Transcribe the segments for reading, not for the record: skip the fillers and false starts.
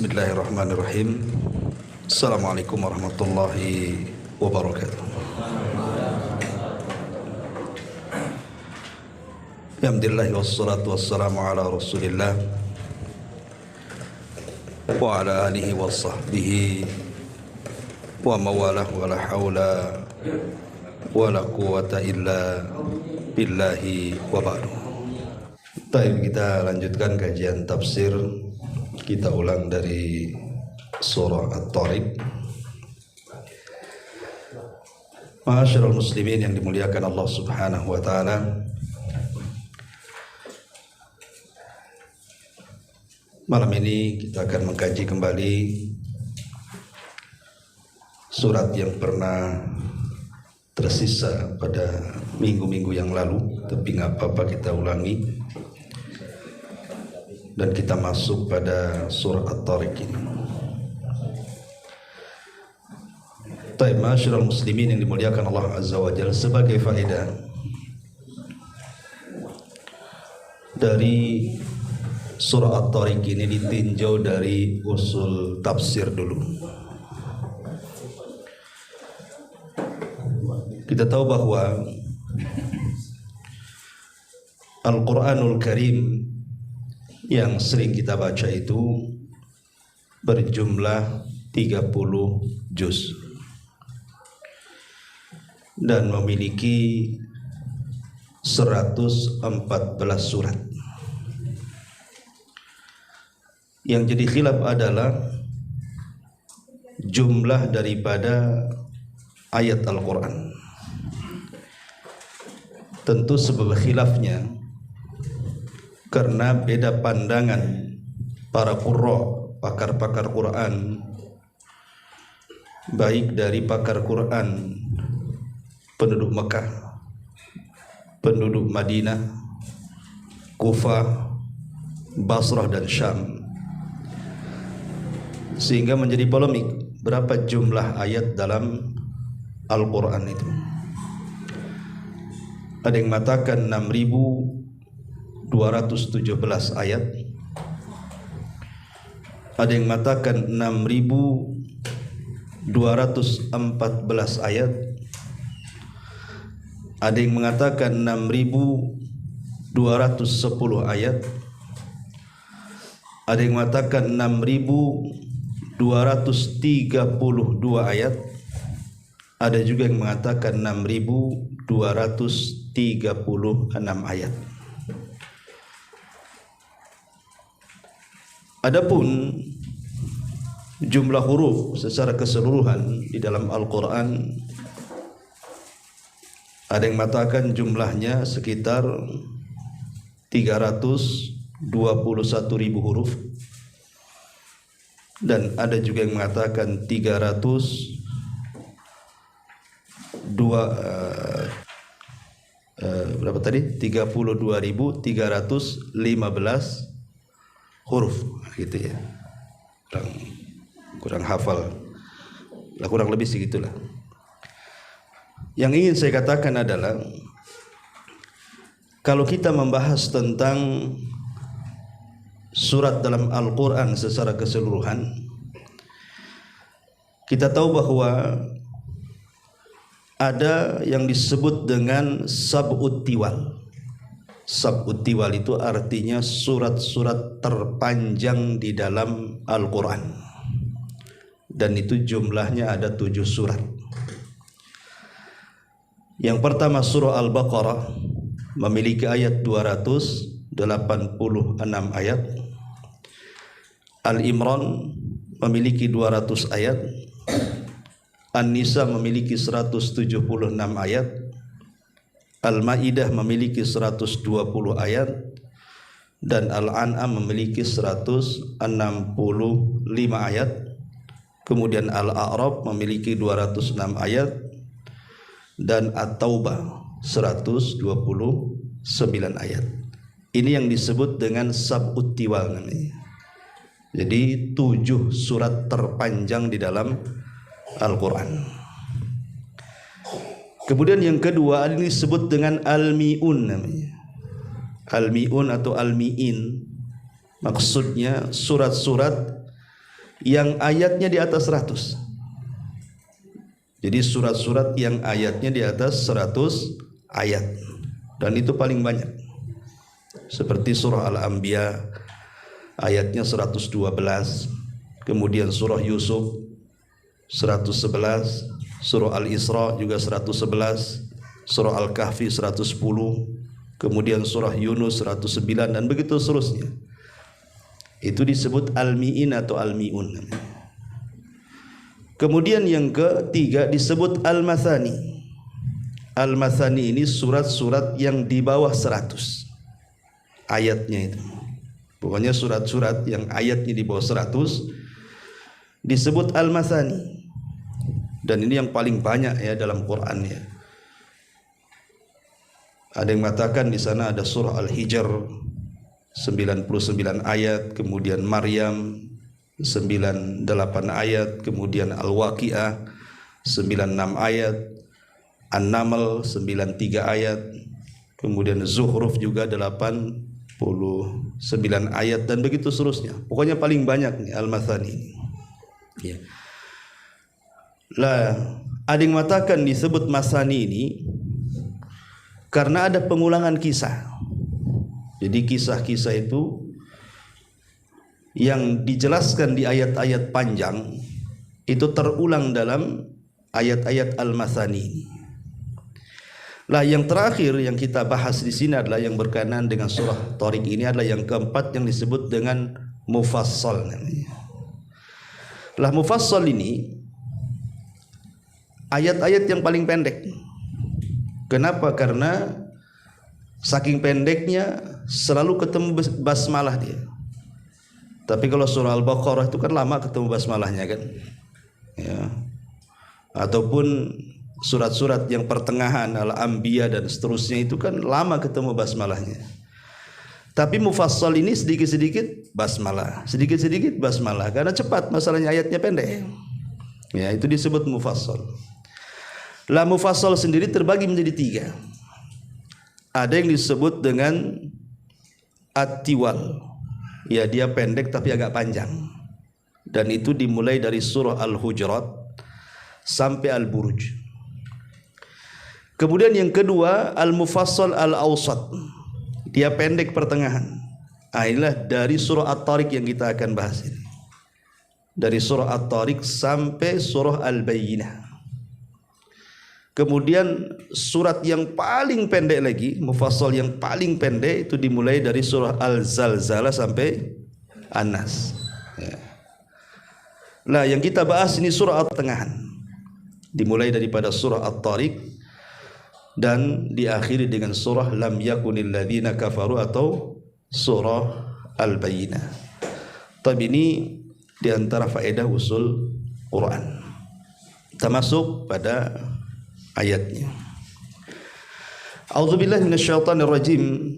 Bismillahirrahmanirrahim. Assalamualaikum warahmatullahi wabarakatuh. Alhamdulillah wassalatu wassalamu ala Rasulillah wa ala alihi wa sahbihi wa mawalah wa la hawla wa la quwata illa billahi wa ba'du. Baik, kita lanjutkan kajian tafsir. Kita ulang dari surah At-Tariq. Ma'asyiral muslimin yang dimuliakan Allah Subhanahu wa taala. Malam ini kita akan mengkaji kembali surat yang pernah tersisa pada minggu-minggu yang lalu, tapi nggak apa-apa kita ulangi. Dan kita masuk pada surah At-Tariq ini. Baik, ma'asyiral muslimin yang dimuliakan Allah Azza wa Jalla, sebagai faedah dari surah At-Tariq ini ditinjau dari usul tafsir dulu. Kita tahu bahwa Al-Quranul Karim yang sering kita baca itu berjumlah 30 juz dan memiliki 114 surat. Yang jadi khilaf adalah jumlah daripada ayat Al-Quran. Tentu sebab khilafnya karena beda pandangan para qurra, pakar-pakar Quran, baik dari pakar Quran penduduk Mekah, penduduk Madinah, Kufah, Basrah dan Syam, sehingga menjadi polemik berapa jumlah ayat dalam Al-Quran itu. Ada yang mengatakan 6.217 ayat, ada yang mengatakan 6.214 ayat, ada yang mengatakan 6.210 ayat, ada yang mengatakan 6.232 ayat, ada juga yang mengatakan 6.236 ayat. Adapun jumlah huruf secara keseluruhan di dalam Al-Quran, ada yang mengatakan jumlahnya sekitar 321.000 huruf, dan ada juga yang mengatakan 32.315 huruf gitu ya. Kurang hafal lah, kurang lebih segitulah. Yang ingin saya katakan adalah, kalau kita membahas tentang surat dalam Al-Quran secara keseluruhan, kita tahu bahwa ada yang disebut dengan sab'ut tiwal. Sab'ut tiwal itu artinya surat-surat terpanjang di dalam Al-Quran, dan itu jumlahnya ada 7 surat. Yang pertama surah Al-Baqarah memiliki ayat 286 ayat. Al-Imran memiliki 200 ayat. An-Nisa memiliki 176 ayat. Al-Maidah memiliki 120 ayat, dan Al-An'am memiliki 165 ayat. Kemudian Al-A'raf memiliki 206 ayat, dan At-Taubah 129 ayat. Ini yang disebut dengan sab'ut tiwal namanya. Jadi 7 surat terpanjang di dalam Al-Quran. Kemudian yang kedua, ini disebut dengan Al-Mi'un namanya. Al-Mi'un atau Al-Mi'in, maksudnya surat-surat yang ayatnya di atas 100. Jadi surat-surat yang ayatnya di atas 100 ayat, dan itu paling banyak. Seperti surah Al-Anbiya ayatnya 112, kemudian surah Yusuf 111, surah Al-Isra juga 111, surah Al-Kahfi 110, kemudian surah Yunus 109, dan begitu seterusnya. Itu disebut Al-Mi'in atau Al-Mi'un. Kemudian yang ketiga disebut Al-Mathani. Al-Mathani ini surat-surat yang di bawah 100 ayatnya itu. Pokoknya surat-surat yang ayatnya di bawah 100 disebut Al-Mathani. Dan ini yang paling banyak ya dalam Quran ya. Ada yang mengatakan di sana ada surah Al-Hijr 99 ayat, kemudian Maryam 98 ayat, kemudian Al-Waqi'ah 96 ayat, An-Naml 93 ayat, kemudian Zuhruf juga 89 ayat, dan begitu seterusnya. Pokoknya paling banyak nih Al-Mathani. Ya. Lah, ada yang mengatakan disebut Mathani ini karena ada pengulangan kisah. Jadi kisah-kisah itu yang dijelaskan di ayat-ayat panjang itu terulang dalam ayat-ayat Al-Mathani. Lah yang terakhir yang kita bahas di sini adalah yang berkenaan dengan surah Tariq. Ini adalah yang keempat yang disebut dengan Mufassal namanya. Lah Mufassal ini ayat-ayat yang paling pendek. Kenapa? Karena saking pendeknya selalu ketemu basmalah dia. Tapi kalau surah Al-Baqarah itu kan lama ketemu basmalahnya kan. Ya. Ataupun surat-surat yang pertengahan Al-Anbiya dan seterusnya itu kan lama ketemu basmalahnya. Tapi Mufassal ini sedikit-sedikit basmalah, sedikit-sedikit basmalah karena cepat, masalahnya ayatnya pendek. Ya, itu disebut Mufassal. Lah Mufassal sendiri terbagi menjadi 3. Ada yang disebut dengan At-Tiwal. Ya, dia pendek tapi agak panjang. Dan itu dimulai dari surah Al-Hujurat sampai Al-Buruj. Kemudian yang kedua Al-Mufassal Al-Awsat. Dia pendek pertengahan. Inilah dari surah At-Tariq yang kita akan bahas ini. Dari surah At-Tariq sampai surah Al-Bayyinah. Kemudian surat yang paling pendek lagi, Mufassal yang paling pendek itu dimulai dari surah Al-Zalzalah sampai An-Nas. Ya. Nah, yang kita bahas ini surah At-Tengahan. Dimulai daripada surah At-Tariq dan diakhiri dengan surah Lam Yakunil Ladzina Kafaru atau surah Al-Bayyinah. Tapi ini diantara faedah usul Quran. Kita masuk pada ayatnya. A'udzubillahi minasyaitonir rajim.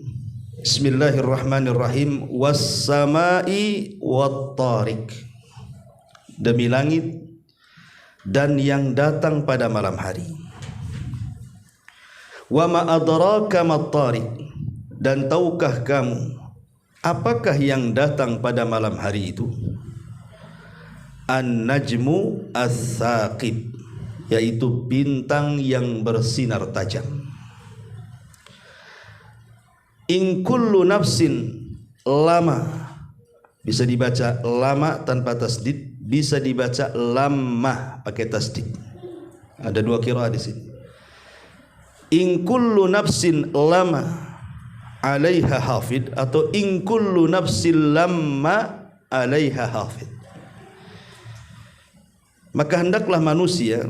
Bismillahirrahmanirrahim. Was-samai wat-tariq. Demi langit dan yang datang pada malam hari. Wa ma adraka mat-tariq. Dan tahukah kamu apakah yang datang pada malam hari itu? An-najmu as-saqib, yaitu bintang yang bersinar tajam. In kullu nafsin lama, bisa dibaca lama tanpa tasdid, bisa dibaca lamma pakai tasdid. Ada 2 qiraah di sini. In kullu nafsin lama 'alaiha hafid atau in kullu nafsin lamma 'alaiha hafid. Maka hendaklah manusia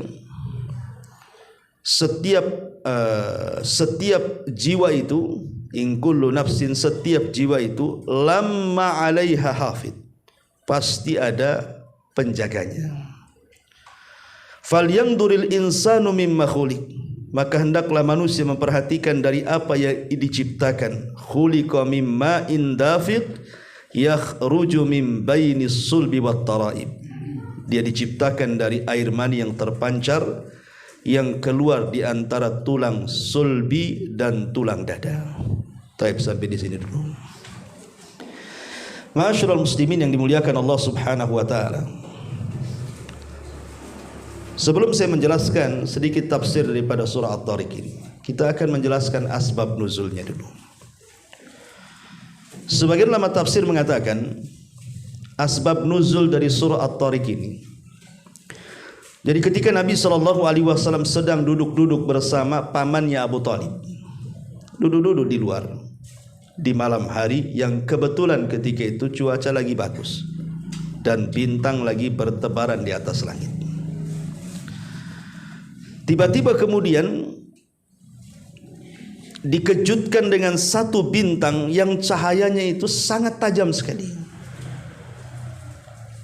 setiap jiwa itu, in kullu nafsin, setiap jiwa itu lamma 'alaiha hafid, pasti ada penjaganya. Falyanzuril insanu mimma khuliq, maka hendaklah manusia memperhatikan dari apa yang diciptakan. Khuliqa mimma indafiq yakhruju min bainis sulbi wat taraib. Dia diciptakan dari air mani yang terpancar yang keluar di antara tulang sulbi dan tulang dada. Taib, sampai di sini dulu. Ma'asyiral muslimin yang dimuliakan Allah Subhanahu wa taala. Sebelum saya menjelaskan sedikit tafsir daripada surah At-Tariq ini, kita akan menjelaskan asbab nuzulnya dulu. Sebagian ulama tafsir mengatakan asbab nuzul dari surah At-Tariq ini, jadi ketika Nabi SAW sedang duduk-duduk bersama pamannya Abu Talib, duduk-duduk di luar di malam hari yang kebetulan ketika itu cuaca lagi bagus dan bintang lagi bertebaran di atas langit. Tiba-tiba kemudian dikejutkan dengan satu bintang yang cahayanya itu sangat tajam sekali.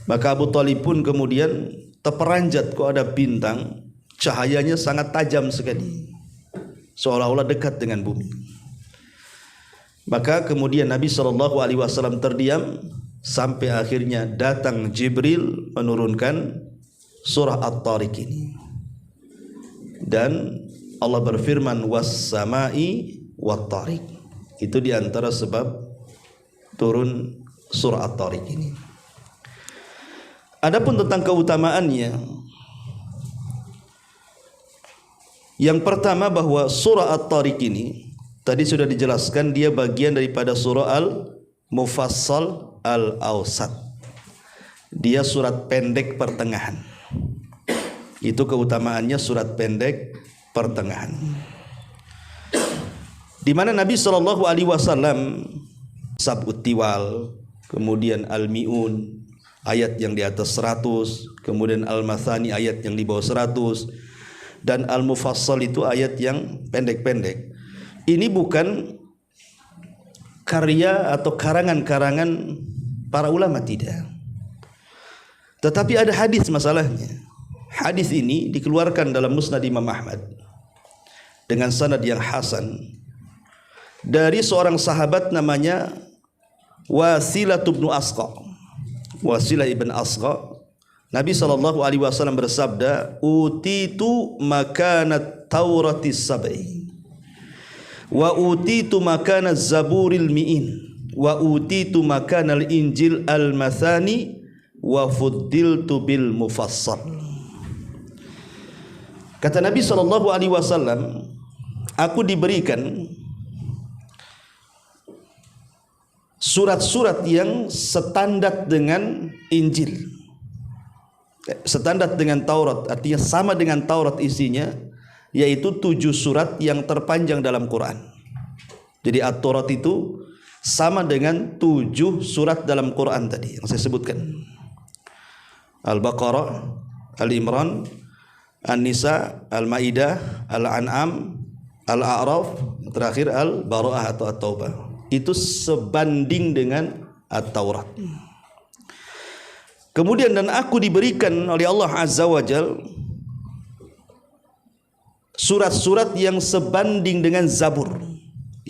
Maka Abu Talib pun kemudian terperanjat, kok ada bintang cahayanya sangat tajam sekali, seolah-olah dekat dengan bumi. Maka kemudian Nabi SAW terdiam sampai akhirnya datang Jibril menurunkan surah At-Tariq ini. Dan Allah berfirman was-samai wat-tariq. Itu diantara sebab turun surah At-Tariq ini. Adapun tentang keutamaannya, yang pertama bahwa surah At-Tariq ini tadi sudah dijelaskan, dia bagian daripada surah Al-Mufassal Al-Awsat. Dia surat pendek pertengahan. Itu keutamaannya, surat pendek pertengahan, di mana Nabi SAW Sab'ut Tiwal, kemudian Al-Mi'un ayat yang di atas 100, kemudian Al-Mathani ayat yang di bawah 100, dan Al-Mufassal itu ayat yang pendek-pendek. Ini bukan karya atau karangan-karangan para ulama, tidak, tetapi ada hadis masalahnya. Hadis ini dikeluarkan dalam Musnad Imam Ahmad dengan sanad yang hasan dari seorang sahabat namanya Wasilah bin Asqa. Wasilah ibn Asqa, Nabi SAW bersabda, utitu makanat tauratis sab'i wa utitu makanat zaburil mi'in wa utitu makanal injil al-mathani wa fuddiltu bil mufassal. Kata Nabi SAW, aku diberikan surat-surat yang standar dengan Injil, standar dengan Taurat, artinya sama dengan Taurat isinya, yaitu 7 surat yang terpanjang dalam Quran. Jadi At-Taurat itu sama dengan 7 surat dalam Quran tadi yang saya sebutkan. Al-Baqarah, Al-Imran, An-Nisa, Al-Maidah, Al-An'am, Al-A'raf, terakhir Al-Bara'ah atau At-Taubah. Itu sebanding dengan At-Taurat. Kemudian dan aku diberikan oleh Allah Azza wa Jal surat-surat yang sebanding dengan Zabur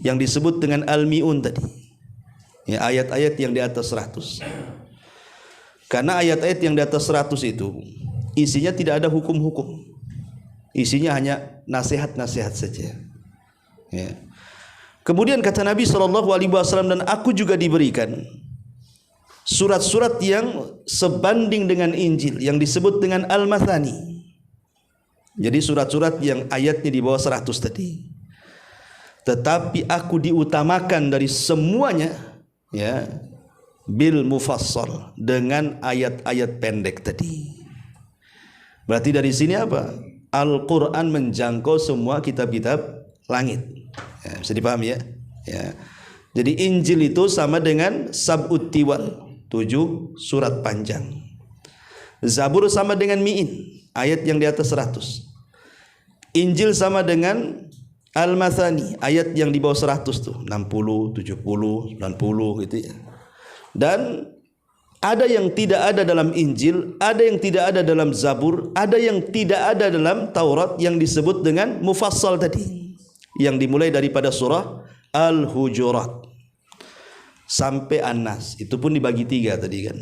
yang disebut dengan Al-Mi'un tadi, ya, ayat-ayat yang di atas 100. Karena ayat-ayat yang di atas 100 itu isinya tidak ada hukum-hukum, isinya hanya nasihat-nasihat saja, ya. Kemudian kata Nabi SAW, dan aku juga diberikan surat-surat yang sebanding dengan Injil yang disebut dengan Al-Mathani. Jadi surat-surat yang ayatnya di bawah 100 tadi. Tetapi aku diutamakan dari semuanya, ya, bil mufassal, dengan ayat-ayat pendek tadi. Berarti dari sini apa? Al-Quran menjangkau semua kitab-kitab langit, ya, bisa dipahami, ya? Ya. Jadi Injil itu sama dengan Sab'ut Tiwal, 7 surat panjang. Zabur sama dengan Mi'in, ayat yang di atas 100. Injil sama dengan Al-Mathani, ayat yang di bawah 100 tuh, 60, 70, 90 gitu, ya. Dan ada yang tidak ada dalam Injil, ada yang tidak ada dalam Zabur, ada yang tidak ada dalam Taurat yang disebut dengan mufassal tadi, yang dimulai daripada surah Al-Hujurat sampai An-Nas. Itu pun dibagi 3 tadi kan.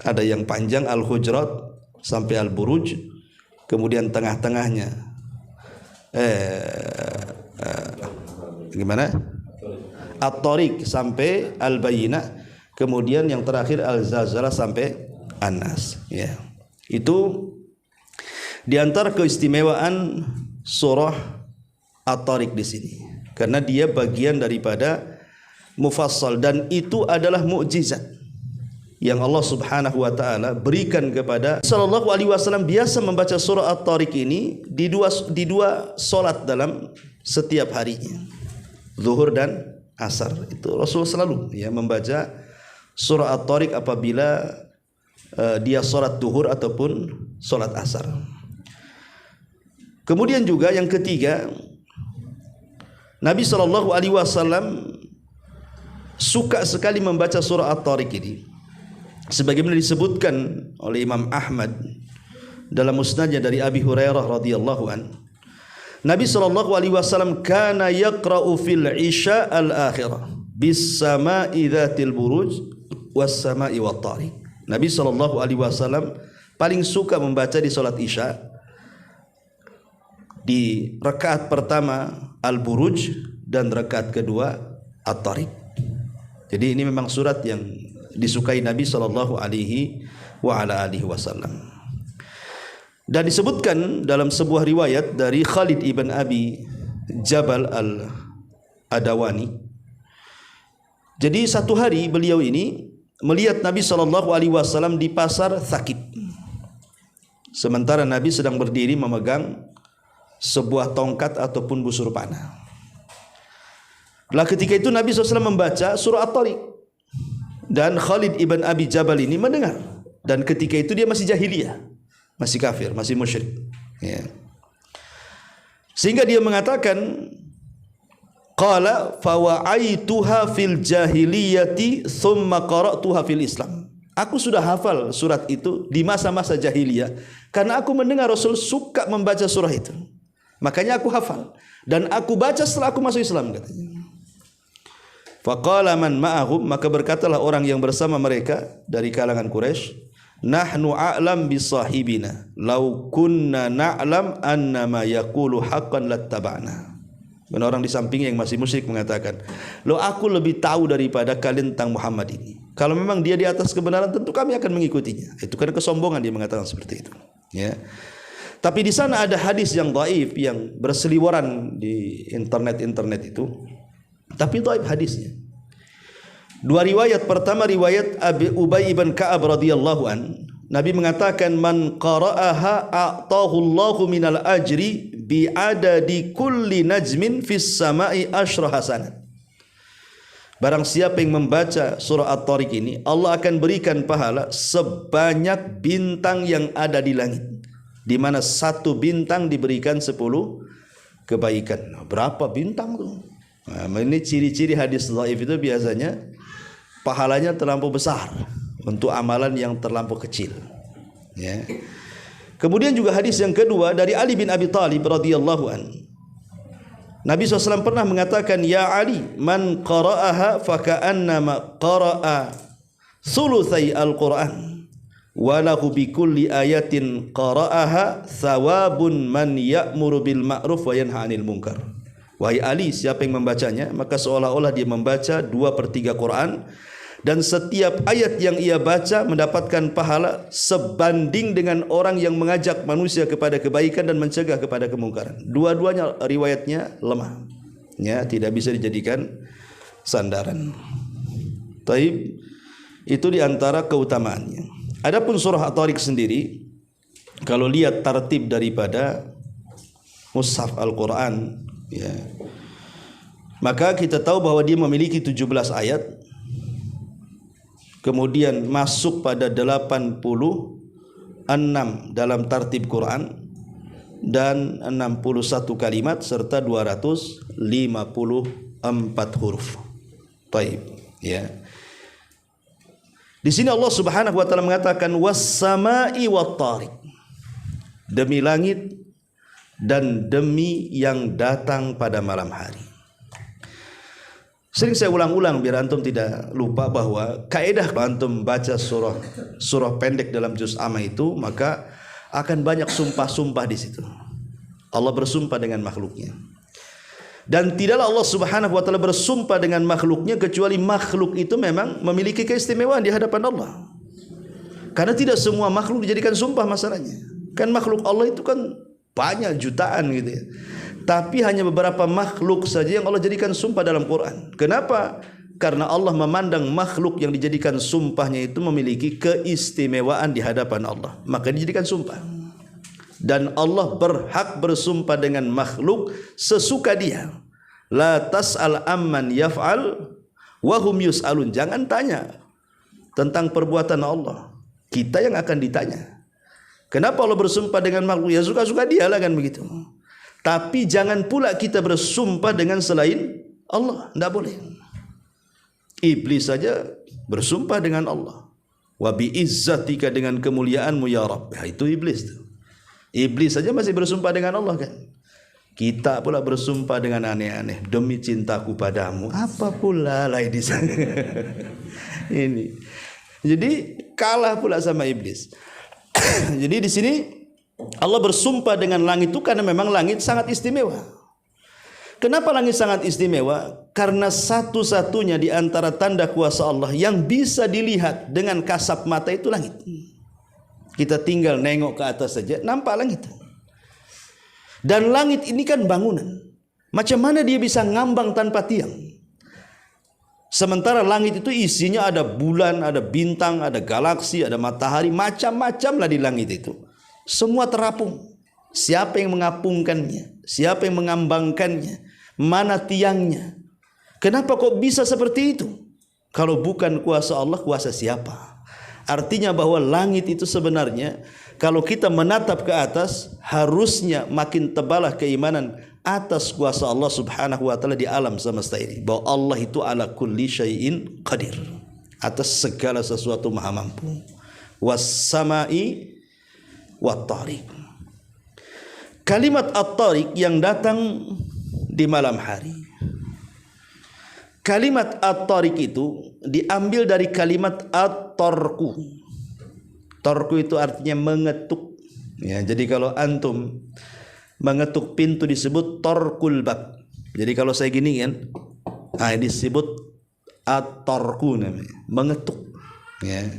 Ada yang panjang Al-Hujurat sampai Al-Buruj, kemudian tengah-tengahnya gimana? At-Tariq sampai Al-Bayyinah, kemudian yang terakhir Al-Zalzalah sampai An-Nas, ya. Itu Di antara keistimewaan surah At-Tariq di sini, karena dia bagian daripada mufassal dan itu adalah mukjizat yang Allah Subhanahu wa taala berikan kepada sallallahu alaihi wasallam. Biasa membaca surah At-Tariq ini di dua salat dalam setiap harinya, zuhur dan asar. Itu Rasul selalu membaca surah At-Tariq apabila dia salat zuhur ataupun salat asar. Kemudian juga yang ketiga, Nabi sallallahu alaihi wasallam suka sekali membaca surah At-Tariq ini, sebagaimana disebutkan oleh Imam Ahmad dalam musnadnya dari Abi Hurairah radhiyallahu an. Nabi sallallahu alaihi wasallam kana yaqra'u fil isya al-akhirah bis sama'i dzatil buruj was sama'i wat tariq. Nabi sallallahu alaihi wasallam paling suka membaca di salat isya di rakaat pertama Al-Buruj dan rakaat kedua At-Tariq. Jadi ini memang surat yang disukai Nabi sallallahu alaihi wasallam. Dan disebutkan dalam sebuah riwayat dari Khalid ibn Abi Jabal al-Adawani. Jadi satu hari beliau ini melihat Nabi sallallahu alaihi wasallam di pasar sakit. Sementara Nabi sedang berdiri memegang sebuah tongkat ataupun busur panah. Lah ketika itu Nabi SAW membaca surah At-Tariq dan Khalid ibn Abi Jabal ini mendengar, dan ketika itu dia masih jahiliyah, masih kafir, masih musyrik, sehingga dia mengatakan, qala fawa'aituha fil jahiliyati thumma qara'tuha fil Islam. Aku sudah hafal surat itu di masa-masa jahiliyah karena aku mendengar Rasul suka membaca surah itu. Makanya aku hafal dan aku baca setelah aku masuk Islam, katanya. Faqala man ma'ahum, maka berkatalah orang yang bersama mereka dari kalangan Quraisy, nahnu a'lam bi sahibina law kunna na'lam annama yaqulu haqqan lattaba'na. Dan orang di samping yang masih musyrik mengatakan, "Loh, aku lebih tahu daripada kalian tentang Muhammad ini. Kalau memang dia di atas kebenaran, tentu kami akan mengikutinya." Itu karena kesombongan dia mengatakan seperti itu, ya. Tapi di sana ada hadis yang dhaif yang berseliweran di internet itu. Tapi dhaif hadisnya. Dua riwayat. Pertama riwayat Abi Ubay ibn Ka'ab radhiyallahu an. Nabi mengatakan, "Man qara'aha a'tahu Allahu minal ajri bi adadi kulli najmin fis sama'i asyra hasanat." Barang siapa yang membaca surah At-Tariq ini, Allah akan berikan pahala sebanyak bintang yang ada di langit, di mana satu bintang diberikan 10 kebaikan. Berapa bintang tuh? Nah, ini ciri-ciri hadis dhaif itu biasanya pahalanya terlampau besar untuk amalan yang terlampau kecil, ya. Kemudian juga hadis yang kedua dari Ali bin Abi Thalib radhiyallahu an. Nabi SAW pernah mengatakan, "Ya Ali, man qara'aha faka'annama qara'a thulutsai al-Qur'an wa lahu bi kulli ayatin qara'aha thawabun man ya'muru bil ma'ruf wa yanha 'anil munkar." Wahai Ali, siapa yang membacanya, maka seolah-olah dia membaca 2/3 Quran, dan setiap ayat yang ia baca mendapatkan pahala sebanding dengan orang yang mengajak manusia kepada kebaikan dan mencegah kepada kemungkaran. Dua-duanya riwayatnya lemah, ya, tidak bisa dijadikan sandaran. Taib, itu diantara keutamaannya. Adapun surah At-Tariq sendiri, kalau lihat tartib daripada mushaf Al-Quran, ya, maka kita tahu bahwa dia memiliki 17 ayat, kemudian masuk pada 86 dalam tartib Quran, dan 61 kalimat serta 254 huruf. Baik, ya. Di sini Allah Subhanahu wa taala mengatakan was-sama'i wat-tariq, demi langit dan demi yang datang pada malam hari. Sering saya ulang-ulang biar antum tidak lupa bahwa kaidah antum baca surah pendek dalam juz amma itu, maka akan banyak sumpah-sumpah di situ. Allah bersumpah dengan makhluknya. Dan tidaklah Allah Subhanahu wa taala bersumpah dengan makhluknya kecuali makhluk itu memang memiliki keistimewaan di hadapan Allah. Karena tidak semua makhluk dijadikan sumpah masalahnya. Kan makhluk Allah itu kan banyak jutaan gitu ya. Tapi hanya beberapa makhluk saja yang Allah jadikan sumpah dalam Quran. Kenapa? Karena Allah memandang makhluk yang dijadikan sumpahnya itu memiliki keistimewaan di hadapan Allah, maka dijadikan sumpah. Dan Allah berhak bersumpah dengan makhluk sesuka dia. La tas'al amman yaf'al wa hum yus'alun. Jangan tanya tentang perbuatan Allah, kita yang akan ditanya. Kenapa Allah bersumpah dengan makhluk? Ya suka-suka dia lah kan begitu. Tapi jangan pula kita bersumpah dengan selain Allah, tidak boleh. Iblis saja bersumpah dengan Allah. Wa bi izzatika, dengan kemuliaanmu ya Rabb. Ya, itu iblis tu. Iblis saja masih bersumpah dengan Allah kan. Kita pula bersumpah dengan aneh-aneh. Demi cintaku padamu. Apa pula lah di sana. Ini. Jadi kalah pula sama iblis. Jadi di sini Allah bersumpah dengan langit itu karena memang langit sangat istimewa. Kenapa langit sangat istimewa? Karena satu-satunya di antara tanda kuasa Allah yang bisa dilihat dengan kasat mata itu langit. Kita tinggal nengok ke atas saja nampak langit. Dan langit ini kan bangunan. Macam mana dia bisa ngambang tanpa tiang? Sementara langit itu isinya ada bulan, ada bintang, ada galaksi, ada matahari, macam-macam lah di langit itu. Semua terapung. Siapa yang mengapungkannya? Siapa yang mengambangkannya? Mana tiangnya? Kenapa kok bisa seperti itu? Kalau bukan kuasa Allah, kuasa siapa? Artinya bahwa langit itu sebenarnya kalau kita menatap ke atas, harusnya makin tebalah keimanan atas kuasa Allah Subhanahu wa taala di alam semesta ini, bahwa Allah itu ala kulli syai'in qadir, atas segala sesuatu maha mampu. Was samai wat tariq. Kalimat at-tariq yang datang di malam hari. Kalimat at-tariq itu diambil dari kalimat at-tarku. Tarku itu artinya mengetuk. Ya, jadi kalau antum mengetuk pintu disebut tarkul bab. Jadi kalau saya gini kan, disebut at-tarku namanya, mengetuk. Ya.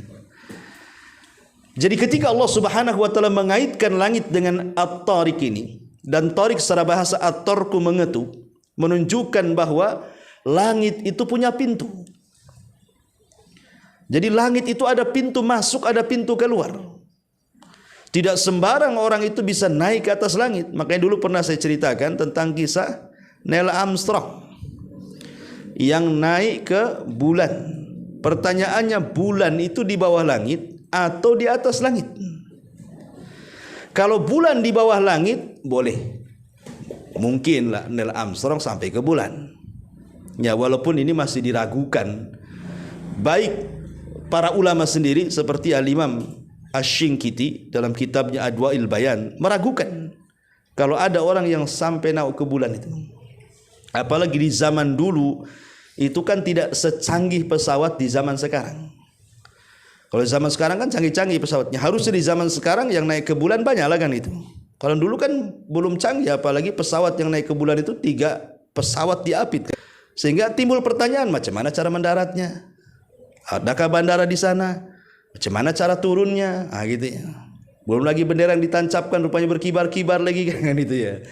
Jadi ketika Allah Subhanahu wa taala mengaitkan langit dengan at-tariq ini, dan tariq secara bahasa at-tarku mengetuk, menunjukkan bahwa langit itu punya pintu. Jadi langit itu ada pintu masuk, ada pintu keluar. Tidak sembarang orang itu bisa naik ke atas langit. Makanya dulu pernah saya ceritakan tentang kisah Neil Armstrong yang naik ke bulan. Pertanyaannya, bulan itu di bawah langit atau di atas langit? Kalau bulan di bawah langit, boleh. Mungkinlah Neil Armstrong sampai ke bulan. Ya, walaupun ini masih diragukan. Baik para ulama sendiri seperti Al-Imam Asy-Syinkiti dalam kitabnya Adwa'il Bayan meragukan kalau ada orang yang sampai naik ke bulan itu. Apalagi di zaman dulu itu kan tidak secanggih pesawat di zaman sekarang. Kalau zaman sekarang kan canggih-canggih pesawatnya. Harusnya di zaman sekarang yang naik ke bulan banyak lah kan itu. Kalau dulu kan belum canggih, apalagi pesawat yang naik ke bulan itu 3 pesawat diapit. Sehingga timbul pertanyaan, macam mana cara mendaratnya? Adakah bandara di sana? Macam mana cara turunnya? Gitu ya. Belum lagi bendera yang ditancapkan rupanya berkibar-kibar lagi kan itu ya.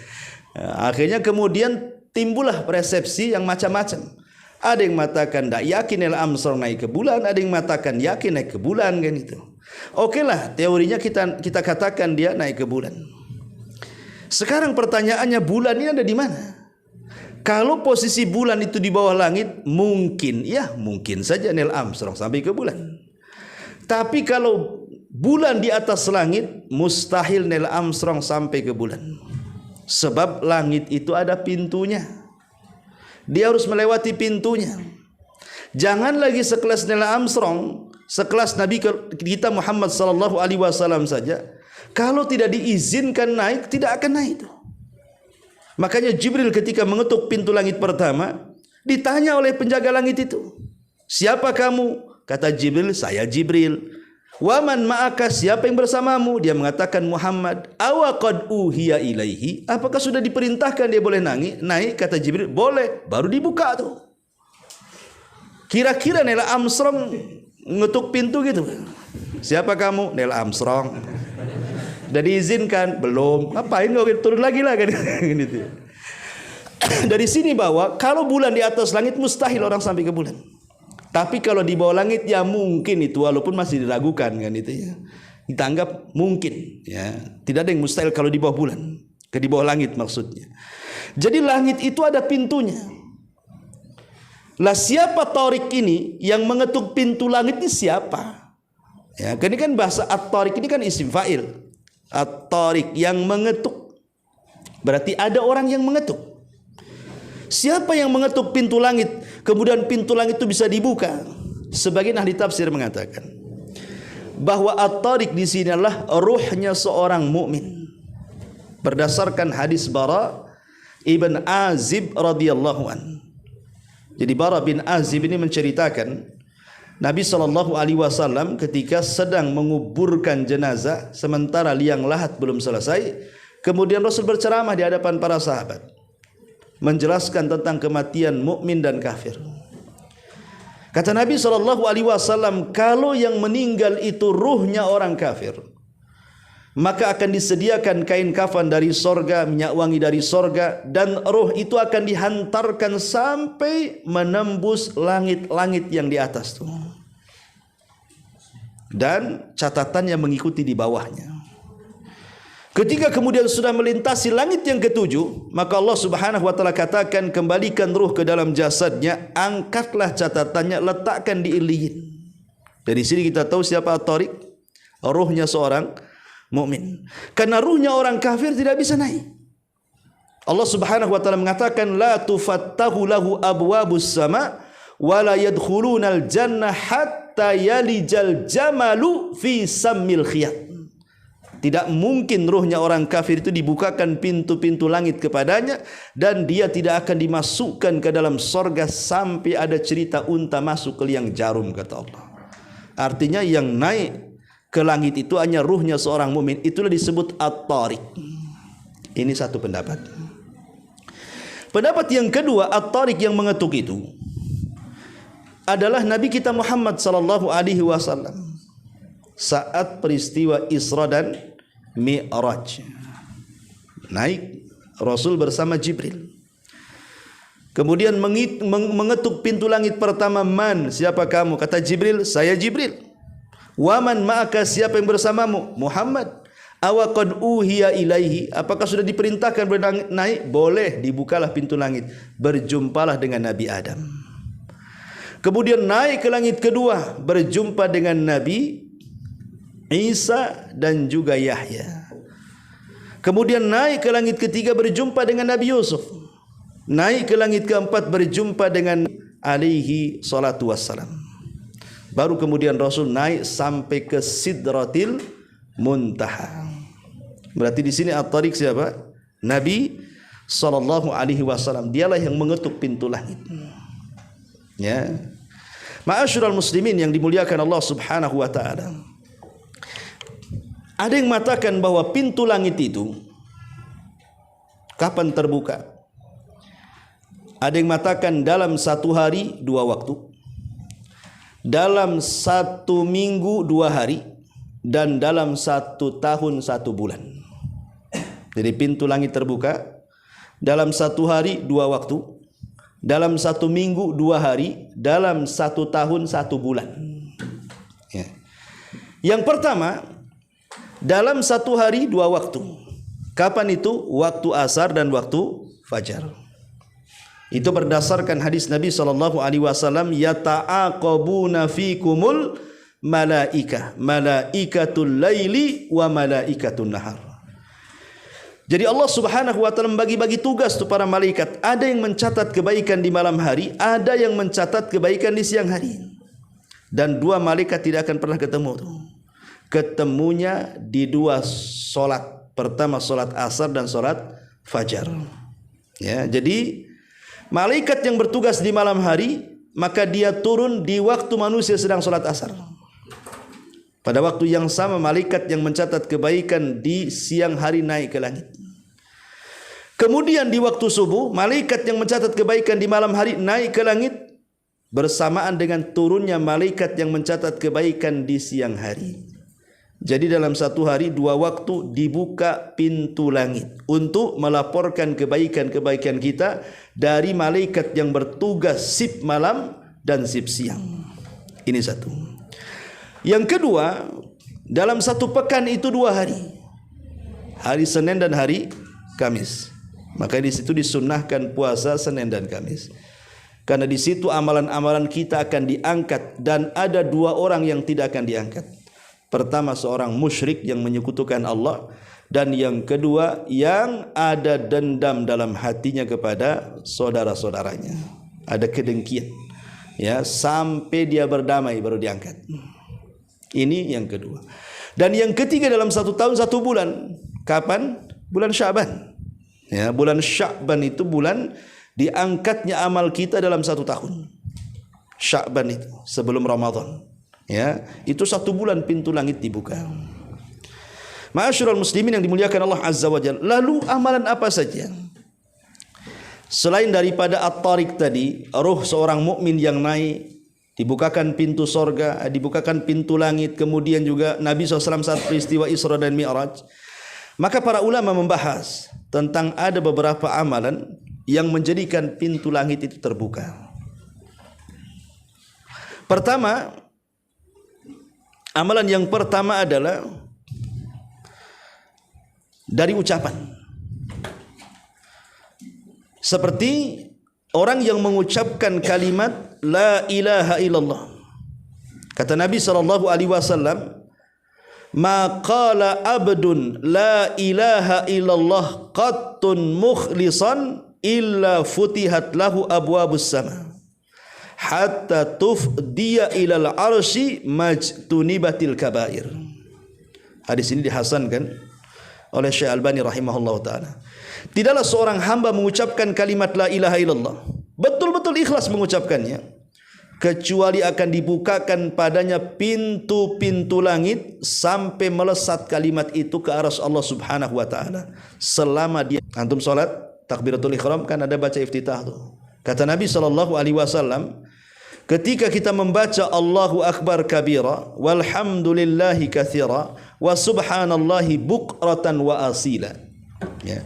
Akhirnya kemudian timbullah persepsi yang macam-macam. Ada yang mengatakan tak yakin Neil Armstrong naik ke bulan, ada yang mengatakan yakin naik ke bulan kan itu. Oke lah, teorinya kita katakan dia naik ke bulan. Sekarang pertanyaannya, bulan ini ada di mana? Kalau posisi bulan itu di bawah langit, mungkin saja Neil Armstrong sampai ke bulan. Tapi kalau bulan di atas langit, mustahil Neil Armstrong sampai ke bulan. Sebab langit itu ada pintunya. Dia harus melewati pintunya. Jangan lagi sekelas Neil Armstrong, sekelas Nabi kita Muhammad sallallahu alaihi wasallam saja, kalau tidak diizinkan naik, tidak akan naik itu. Makanya Jibril ketika mengetuk pintu langit pertama, ditanya oleh penjaga langit itu, siapa kamu? Kata Jibril, saya Jibril. Waman ma'aka, siapa yang bersamamu? Dia mengatakan Muhammad. Awaqad uhiya ilaihi, apakah sudah diperintahkan dia boleh naik? Kata Jibril, boleh. Baru dibuka tuh. Kira-kira Neil Armstrong ngetuk pintu gitu. Siapa kamu? Neil Armstrong. Sudah diizinkan? Belum. Ngapain kau turun lagi lah kan? Gitu. Dari sini bahwa kalau bulan di atas langit mustahil orang sampai ke bulan. Tapi kalau di bawah langit ya mungkin itu, walaupun masih diragukan kan itu ya. Kita anggap mungkin ya. Tidak ada yang mustahil kalau di bawah bulan. Di bawah langit maksudnya. Jadi langit itu ada pintunya. Lah siapa Tariq ini yang mengetuk pintu langit ini siapa? Ya, ini kan bahasa At-Tariq ini kan isim fa'il. At-Tariq yang mengetuk. Berarti ada orang yang mengetuk. Siapa yang mengetuk pintu langit? Kemudian pintu langit itu bisa dibuka. Sebagian ahli tafsir mengatakan bahwa At-Tariq di sini adalah ruhnya seorang mukmin. Berdasarkan hadis Bara ibn Azib radhiyallahu an. Jadi Bara bin Azib ini menceritakan Nabi SAW ketika sedang menguburkan jenazah sementara liang lahat belum selesai, kemudian Rasul berceramah di hadapan para sahabat menjelaskan tentang kematian mukmin dan kafir. Kata Nabi SAW, kalau yang meninggal itu ruhnya orang kafir, maka akan disediakan kain kafan dari sorga, minyak wangi dari sorga, dan ruh itu akan dihantarkan sampai menembus langit-langit yang di atas tuh. Dan catatannya mengikuti di bawahnya. Ketika kemudian sudah melintasi langit yang ketujuh, maka Allah Subhanahu wa taala katakan, kembalikan ruh ke dalam jasadnya, angkatlah catatannya, letakkan di Illiyin. Dari sini kita tahu siapa At-Tariq, ruhnya seorang mukmin. Karena ruhnya orang kafir tidak bisa naik. Allah Subhanahu wa taala mengatakan, la tufattahu lahu abwabus sama wa la yadkhulunal jannah hatta yalijal jamalu fi sammil khiyat. Tidak mungkin ruhnya orang kafir itu dibukakan pintu-pintu langit kepadanya, dan dia tidak akan dimasukkan ke dalam sorga sampai ada cerita unta masuk ke liang jarum, kata Allah. Artinya yang naik ke langit itu hanya ruhnya seorang mukmin. Itulah disebut At-Tariq. Ini satu pendapat. Pendapat yang kedua, At-Tariq yang mengetuk itu adalah Nabi kita Muhammad sallallahu alaihi wasallam saat peristiwa Isra dan Mi'raj. Naik Rasul bersama Jibril. Kemudian mengetuk pintu langit pertama. Man, siapa kamu? Kata Jibril, saya Jibril. Waman ma'aka, siapa yang bersamamu? Muhammad. Awa qad uhiya ilaihi, apakah sudah diperintahkan naik? Boleh, dibukalah pintu langit. Berjumpalah dengan Nabi Adam. Kemudian naik ke langit kedua, berjumpa dengan Nabi Isa dan juga Yahya. Kemudian naik ke langit ketiga, berjumpa dengan Nabi Yusuf. Naik ke langit keempat, berjumpa dengan alaihi salatu wassalam. Baru kemudian Rasul naik sampai ke Sidratil Muntaha. Berarti di sini At-Tariq siapa? Nabi sallallahu alaihi wasallam. Dialah yang mengetuk pintu langit. Ya. Ma'asyiral muslimin yang dimuliakan Allah Subhanahu wa taala. Ada yang mengatakan bahwa pintu langit itu kapan terbuka? Ada yang mengatakan dalam satu hari 2 waktu, dalam 1 minggu 2 hari, dan dalam 1 tahun 1 bulan. Jadi pintu langit terbuka dalam 1 hari 2 waktu, dalam 1 minggu 2 hari, dalam 1 tahun 1 bulan. Ya. Yang pertama, dalam 1 hari 2 waktu. Kapan itu? Waktu asar dan waktu fajar. Itu berdasarkan hadis Nabi SAW, yata'aqabuna fikumul malaikah, malaikatul laili wa malaikatul nahar. Jadi Allah Subhanahu wa taala membagi-bagi tugas tu para malaikat. Ada yang mencatat kebaikan di malam hari, ada yang mencatat kebaikan di siang hari. Dan 2 malaikat tidak akan pernah ketemu tuh. Ketemunya di 2 solat. Pertama solat asar dan solat fajar. Ya, jadi malaikat yang bertugas di malam hari, maka dia turun di waktu manusia sedang solat asar. Pada waktu yang sama malaikat yang mencatat kebaikan di siang hari naik ke langit. Kemudian di waktu subuh, malaikat yang mencatat kebaikan di malam hari naik ke langit bersamaan dengan turunnya malaikat yang mencatat kebaikan di siang hari. Jadi dalam satu hari 2 waktu dibuka pintu langit untuk melaporkan kebaikan-kebaikan kita dari malaikat yang bertugas sip malam dan sip siang. Ini satu. Yang kedua, dalam satu pekan itu 2 hari. Hari Senin dan hari Kamis. Maka di situ disunnahkan puasa Senin dan Kamis. Karena di situ amalan-amalan kita akan diangkat dan ada 2 orang yang tidak akan diangkat. Pertama, seorang musyrik yang menyekutukan Allah, dan yang kedua yang ada dendam dalam hatinya kepada saudara-saudaranya. Ada kedengkian. Ya, sampai dia berdamai baru diangkat. Ini yang kedua. Dan yang ketiga, dalam 1 tahun 1 bulan. Kapan? Bulan Sya'ban. Ya, bulan Sya'ban itu bulan diangkatnya amal kita dalam 1 tahun. Sya'ban itu sebelum Ramadan. Ya, itu 1 bulan pintu langit dibuka. Ma'asyiral muslimin yang dimuliakan Allah Azza wa Jalla. Lalu amalan apa saja? Selain daripada at-tariq tadi, ruh seorang mukmin yang naik, dibukakan pintu sorga, dibukakan pintu langit, kemudian juga Nabi SAW saat peristiwa Isra dan Mi'raj, maka para ulama membahas tentang ada beberapa amalan yang menjadikan pintu langit itu terbuka. Pertama, amalan yang pertama adalah dari ucapan. Seperti orang yang mengucapkan kalimat la ilaha illallah. Kata Nabi SAW, ma qala abdun la ilaha illallah qattun mukhlisan illa futihat lahu abwabus sama hatta tufdiya ilal arsy majtunibatil kabair. Hadis ini dihasankan oleh Syekh Albani rahimahullah ta'ala. Tidaklah seorang hamba mengucapkan kalimat la ilaha illallah, betul-betul ikhlas mengucapkannya, kecuali akan dibukakan padanya pintu-pintu langit sampai melesat kalimat itu ke arsy Allah subhanahu wa ta'ala. Selama dia, antum salat takbiratul ihram kan ada baca iftitah tuh. Kata Nabi SAW, ketika kita membaca Allahu Akbar kabira walhamdulillahi katsira wa subhanallahi bukratan wa asila, ya,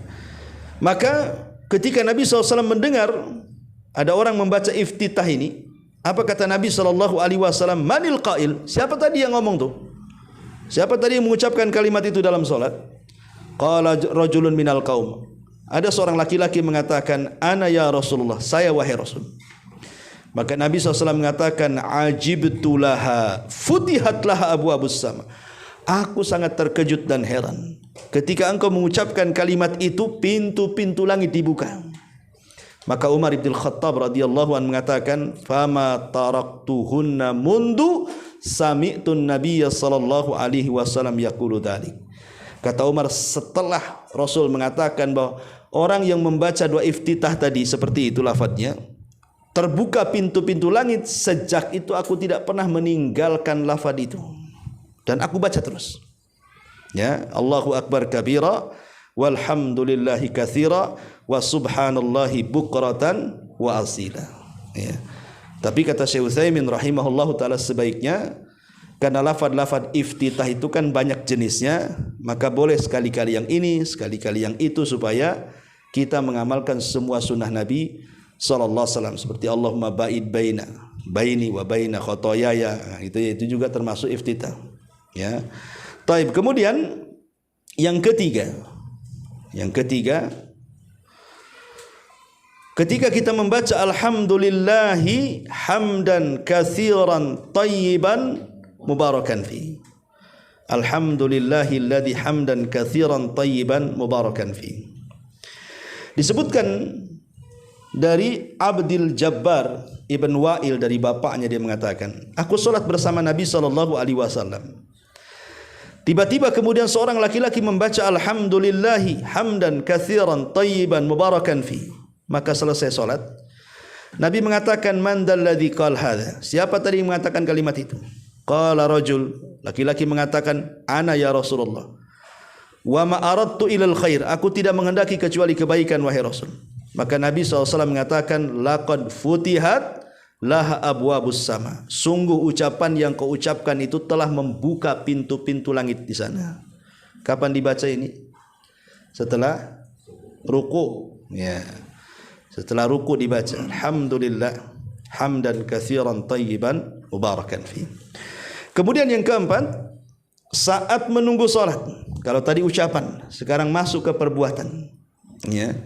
maka ketika Nabi SAW mendengar ada orang membaca iftitah ini, apa kata Nabi SAW? Manil qail? Siapa tadi yang ngomong tuh? Siapa tadi yang mengucapkan kalimat itu dalam salat? Qala rajulun minal qaum. Ada seorang laki-laki mengatakan, ana ya Rasulullah, saya wahai Rasul. Maka Nabi SAW mengatakan, ajibtu laha futihat laha abwabus sama. Aku sangat terkejut dan heran ketika engkau mengucapkan kalimat itu, pintu-pintu langit dibuka. Maka Umar bin Khattab radhiyallahu anhu mengatakan, fama taraktuhunna mundu sami'tun nabiyya sallallahu alaihi wasallam yaqulu dzalik. Kata Umar, setelah Rasul mengatakan bahwa orang yang membaca doa iftitah tadi seperti itu lafadznya, terbuka pintu-pintu langit, sejak itu aku tidak pernah meninggalkan lafadz itu dan aku baca terus. Ya, Allahu Akbar kabira walhamdulillahi katsira wa subhanallahi bukratan wa asila. Ya. Tapi kata Syekh Utsaimin rahimahullahu taala, sebaiknya karena lafadz-lafadz iftitah itu kan banyak jenisnya, maka boleh sekali-kali yang ini, sekali-kali yang itu, supaya kita mengamalkan semua sunnah Nabi sallallahu alaihi wasallam, seperti Allahumma ba'id baini wa baina khotoyaya, itu juga termasuk iftitah. Ya. Taib. Kemudian yang ketiga, ketika kita membaca alhamdulillahi hamdan katsiran tayyiban mubarakan fi. Alhamdulillahilladzi hamdan katsiran tayyiban mubarakan fi. Disebutkan dari Abdul Jabbar Ibn Wa'il, dari bapaknya, dia mengatakan, aku salat bersama Nabi SAW. Tiba-tiba kemudian seorang laki-laki membaca alhamdulillahi hamdan katsiran tayyiban mubarakan fi. Maka selesai salat, Nabi mengatakan, man dalladzi qala hadza? Siapa tadi yang mengatakan kalimat itu? Qala rajul, laki-laki mengatakan, ana ya Rasulullah. Wa ma aradtu ilal khair, aku tidak menghendaki kecuali kebaikan wahai Rasul. Maka Nabi SAW mengatakan, laqad futihat laha abwabus sama. Sungguh ucapan yang kau ucapkan itu telah membuka pintu-pintu langit di sana. Kapan dibaca ini? Setelah ruku. Ya. Setelah ruku dibaca. Alhamdulillah hamdan katsiran tayyiban mubarakan fi. Kemudian yang keempat, saat menunggu salat. Kalau tadi ucapan, sekarang masuk ke perbuatan. Ya.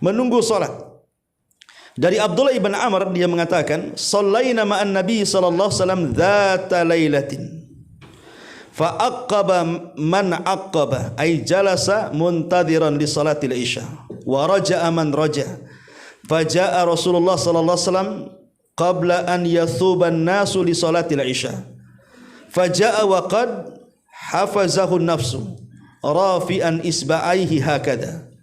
Menunggu salat. Dari Abdullah ibn Amr dia mengatakan, "Shallaina ma'an Nabi sallallahu alaihi wasallam dzata lailatin. Fa aqaba man aqaba ay jalasa muntadiran li salatil isya wa raja'a man raja'a. Fa jaa Rasulullah sallallahu alaihi wasallam qabla an yathuba an-nasu li salatil isya. Fa jaa wa qad hafazahu an-nafsu rafi'an isba'aihi hakadha.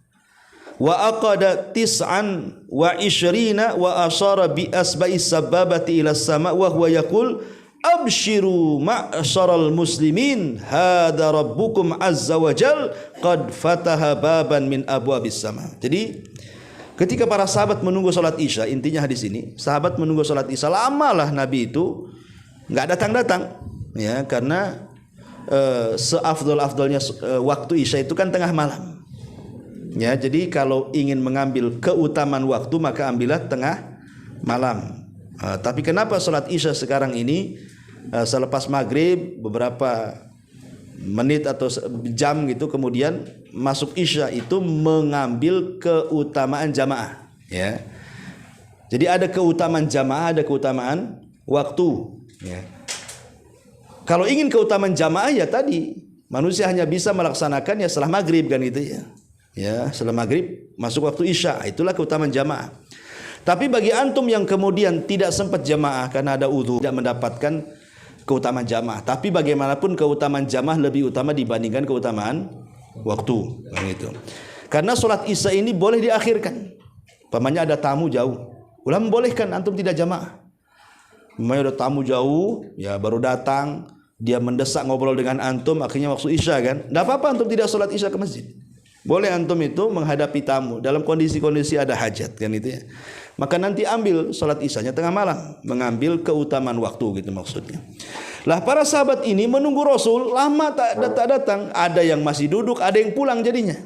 Wa aqada tis'an wa ishrina wa asyara bi asba'i sababati ila sama wa huwa yaqul abshiru ma'syaral muslimin hadza rabbukum azza wa jal qad fataha baban min abwabis sama. Jadi ketika para sahabat menunggu salat Isya, intinya hadis ini, sahabat menunggu salat Isya, lamalah Nabi itu enggak datang-datang ya, karena seafdal-afdalnya waktu Isya itu kan tengah malam. Ya, jadi kalau ingin mengambil keutamaan waktu maka ambillah tengah malam. Tapi kenapa salat Isya sekarang ini selepas maghrib beberapa menit atau jam gitu kemudian masuk Isya itu mengambil keutamaan jamaah? Ya, jadi ada keutamaan jamaah, ada keutamaan waktu. Ya. Kalau ingin keutamaan jamaah ya tadi manusia hanya bisa melaksanakan ya setelah maghrib kan gitu ya. Ya, setelah maghrib masuk waktu Isya, itulah keutamaan jamaah. Tapi bagi antum yang kemudian tidak sempat jamaah karena ada udhu, tidak mendapatkan keutamaan jamaah. Tapi bagaimanapun keutamaan jamaah lebih utama dibandingkan keutamaan waktu, begitu. Karena sholat Isya ini boleh diakhirkan. Pamannya ada tamu jauh, ulama membolehkan antum tidak jamaah. Pamannya ada tamu jauh, ya baru datang, dia mendesak ngobrol dengan antum, akhirnya waktu Isya kan, tidak apa-apa antum tidak sholat Isya ke masjid. Boleh antum itu menghadapi tamu dalam kondisi-kondisi ada hajat kan itu ya. Maka nanti ambil salat Isyanya tengah malam, mengambil keutamaan waktu gitu maksudnya. Lah para sahabat ini menunggu Rasul lama tak datang, ada yang masih duduk, ada yang pulang jadinya.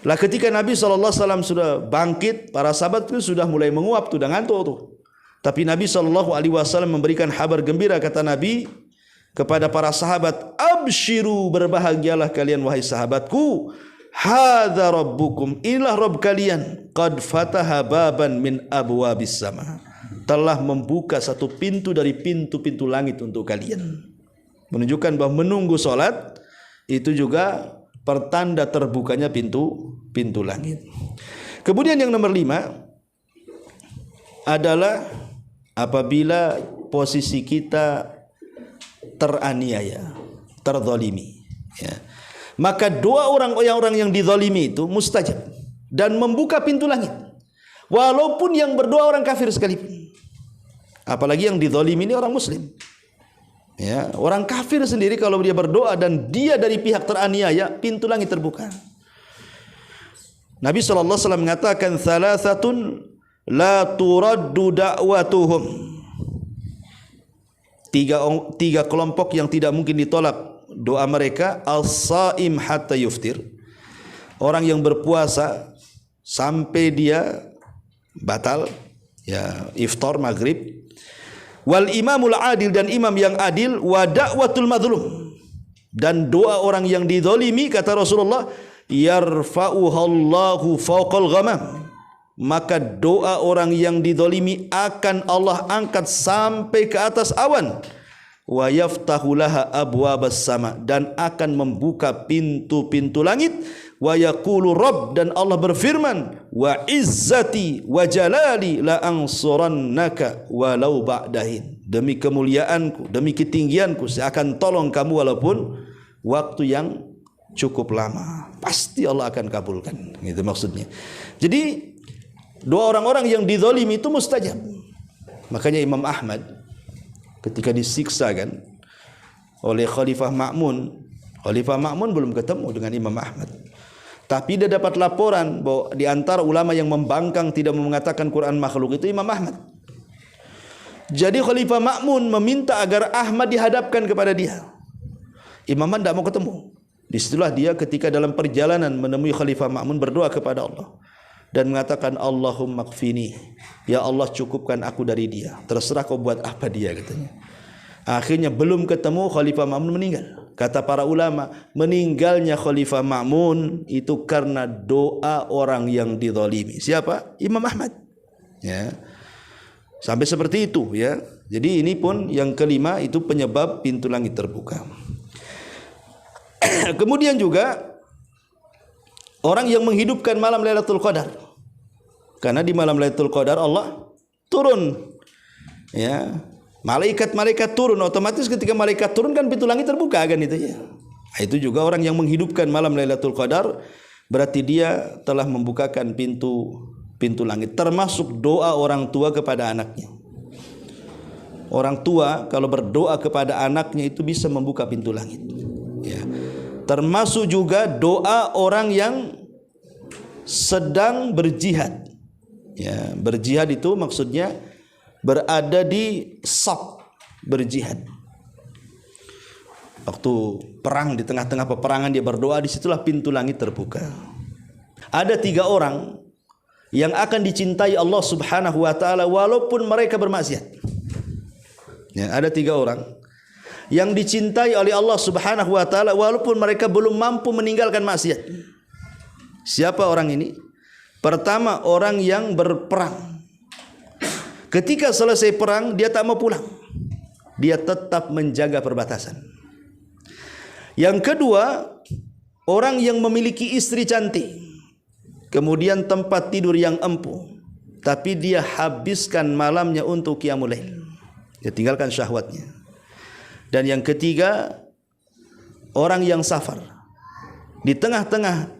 Lah ketika Nabi SAW sudah bangkit, para sahabat itu sudah mulai menguap tuh, dengan ngantuk tuh. Tapi Nabi SAW memberikan kabar gembira, kata Nabi kepada para sahabat, abshiru, berbahagialah kalian wahai sahabatku. Hadza rabbukum, inilah Rabb kalian, qad fataha baban min abwabis sama, telah membuka satu pintu dari pintu-pintu langit untuk kalian. Menunjukkan bahwa menunggu salat itu juga pertanda terbukanya pintu langit. Kemudian yang nomor 5 adalah apabila posisi kita teraniaya, terzalimi ya. Maka doa orang yang dizalimi itu mustajab dan membuka pintu langit. Walaupun yang berdoa orang kafir sekalipun. Apalagi yang dizalimi ini orang muslim. Ya, orang kafir sendiri kalau dia berdoa dan dia dari pihak teraniaya, pintu langit terbuka. Nabi SAW mengatakan, "Thalathatun la turaddu da'watuhum." Tiga kelompok yang tidak mungkin ditolak doa mereka, as-saim hatta yuftir, orang yang berpuasa sampai dia batal ya iftar maghrib, wal imamul adil, dan imam yang adil, wa da'watul madlum, dan doa orang yang dizalimi, kata Rasulullah, yarfa'uhallahu fawqal ghamam, maka doa orang yang dizalimi akan Allah angkat sampai ke atas awan. Wa yaftahu laha abwabas sama, dan akan membuka pintu-pintu langit. Wa yaqulu Rabb, dan Allah berfirman, wa izzati wa jalali la ansurannaka walau ba'dahin, demi kemuliaanku, demi ketinggianku, saya akan tolong kamu walaupun waktu yang cukup lama, pasti Allah akan kabulkan. Itu maksudnya. Jadi doa orang-orang yang dizalimi itu mustajab. Makanya Imam Ahmad ketika disiksa kan oleh Khalifah Ma'mun belum ketemu dengan Imam Ahmad, tapi dia dapat laporan bahwa di antara ulama yang membangkang tidak mengatakan Quran makhluk itu Imam Ahmad. Jadi Khalifah Ma'mun meminta agar Ahmad dihadapkan kepada dia. Imam Ahmad tidak mau ketemu. Disitulah dia ketika dalam perjalanan menemui Khalifah Ma'mun berdoa kepada Allah dan mengatakan, Allahumma kfini, ya Allah cukupkan aku dari dia, terserah kau buat apa dia, katanya. Akhirnya belum ketemu, Khalifah Ma'mun meninggal. Kata para ulama, meninggalnya Khalifah Ma'mun itu karena doa orang yang dizalimi. Siapa? Imam Ahmad. Ya. Sampai seperti itu, ya. Jadi ini pun yang kelima, itu penyebab pintu langit terbuka. Kemudian juga orang yang menghidupkan malam Lailatul Qadar. Karena di malam Lailatul Qadar Allah turun. Ya. Malaikat-malaikat turun, otomatis ketika malaikat turun kan pintu langit terbuka kan itu ya. Itu juga orang yang menghidupkan malam Lailatul Qadar, berarti dia telah membukakan pintu langit, termasuk doa orang tua kepada anaknya. Orang tua kalau berdoa kepada anaknya itu bisa membuka pintu langit. Ya. Termasuk juga doa orang yang sedang berjihad. Ya, berjihad itu maksudnya berada di saf berjihad. Waktu perang, di tengah-tengah peperangan dia berdoa, disitulah pintu langit terbuka. Ada 3 orang yang akan dicintai Allah Subhanahu wa taala walaupun mereka bermaksiat. Ya, ada 3 orang yang dicintai oleh Allah Subhanahu wa taala walaupun mereka belum mampu meninggalkan maksiat. Siapa orang ini? Pertama, orang yang berperang. Ketika selesai perang, dia tak mau pulang. Dia tetap menjaga perbatasan. Yang kedua, orang yang memiliki istri cantik, kemudian tempat tidur yang empuk, tapi dia habiskan malamnya untuk qiyamul lail. Dia tinggalkan syahwatnya. Dan yang ketiga, orang yang safar. Di tengah-tengah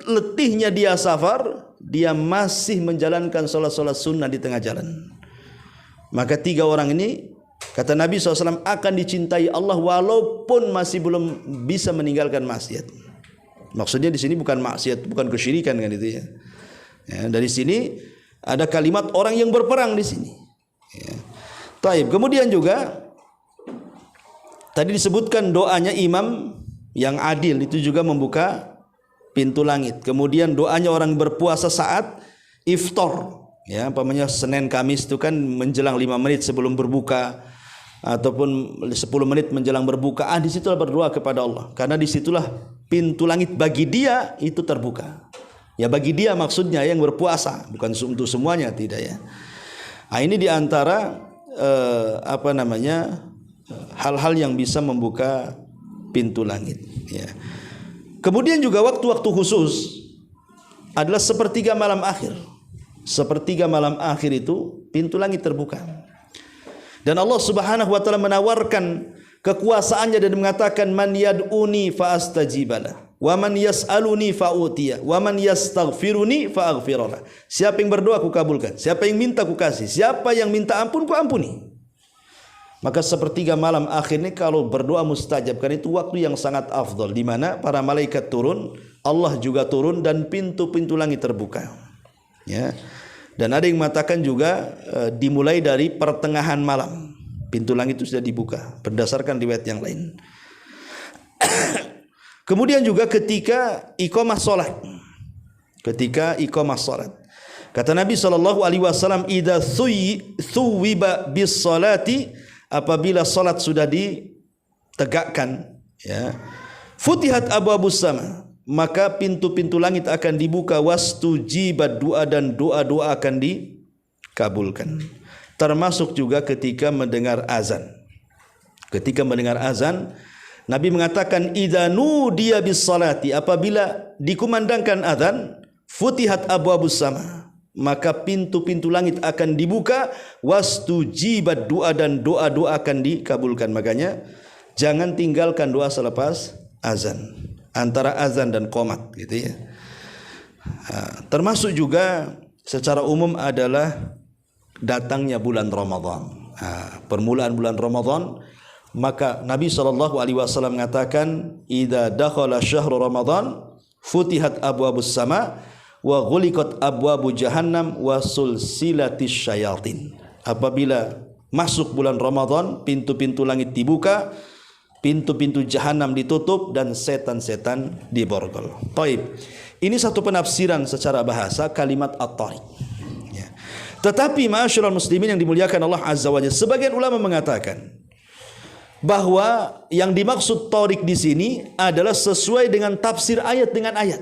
letihnya dia safar, dia masih menjalankan solat-solat sunnah di tengah jalan. Maka 3 orang ini, kata Nabi SAW, akan dicintai Allah walaupun masih belum bisa meninggalkan maksiat. Maksudnya di sini bukan maksiat, bukan kesyirikan kan itu ya. Ya, dari sini ada kalimat orang yang berperang di sini. Ya. Taib. Kemudian juga tadi disebutkan doanya imam yang adil itu juga membuka pintu langit. Kemudian doanya orang berpuasa saat iftar, ya, umpamanya Senin Kamis itu kan menjelang 5 menit sebelum berbuka ataupun 10 menit menjelang berbuka. Di situlah berdoa kepada Allah, karena disitulah pintu langit bagi dia itu terbuka. Ya, bagi dia maksudnya yang berpuasa, bukan untuk semuanya, tidak ya. Ini diantara hal-hal yang bisa membuka pintu langit. Ya. Kemudian juga waktu-waktu khusus adalah sepertiga malam akhir. Sepertiga malam akhir itu pintu langit terbuka. Dan Allah Subhanahu wa taala menawarkan kekuasaannya dan mengatakan, man yad'uni fa astajibala wa man yas'aluni fa utiya wa man yastaghfiruni fa aghfirlah. Siapa yang berdoa aku kabulkan, siapa yang minta aku kasih, siapa yang minta ampun ku ampuni. Maka sepertiga malam akhir ini kalau berdoa mustajab, kan itu waktu yang sangat afdal, di mana para malaikat turun, Allah juga turun, dan pintu-pintu langit terbuka. Ya. Dan ada yang mengatakan juga dimulai dari pertengahan malam pintu langit itu sudah dibuka berdasarkan riwayat yang lain. Kemudian juga ketika iqamah salat. Ketika iqamah salat. Kata Nabi SAW, idza thuwiba bis salati, apabila salat sudah ditegakkan, ya, futihat abwabus sama, maka pintu-pintu langit akan dibuka, wastujibat doa, dan doa-doa akan dikabulkan. Termasuk juga ketika mendengar azan. Ketika mendengar azan, Nabi mengatakan, idza nudiya bis salati, apabila dikumandangkan azan, futihat abwabus sama, maka pintu-pintu langit akan dibuka, wastujibat doa, dan doa-doa akan dikabulkan. Makanya jangan tinggalkan doa selepas azan, antara azan dan qomat, gitu ya. Termasuk juga secara umum adalah datangnya bulan Ramadan. Permulaan bulan Ramadan, maka Nabi SAW mengatakan, idza dakhala syahrul Ramadan futihat abwabus sama wa ghuliqat abwabu jahannam wa sulsilatis syayatin. Apabila Masuk bulan Ramadan, pintu-pintu langit dibuka, pintu-pintu jahanam ditutup, dan setan-setan diborgol. Taib. Ini satu penafsiran secara bahasa kalimat at-tariq. Ya. Tetapi ma'asyiral muslimin yang dimuliakan Allah Azza wa Jalla, sebagian ulama mengatakan bahwa yang dimaksud tariq di sini adalah sesuai dengan tafsir ayat dengan ayat.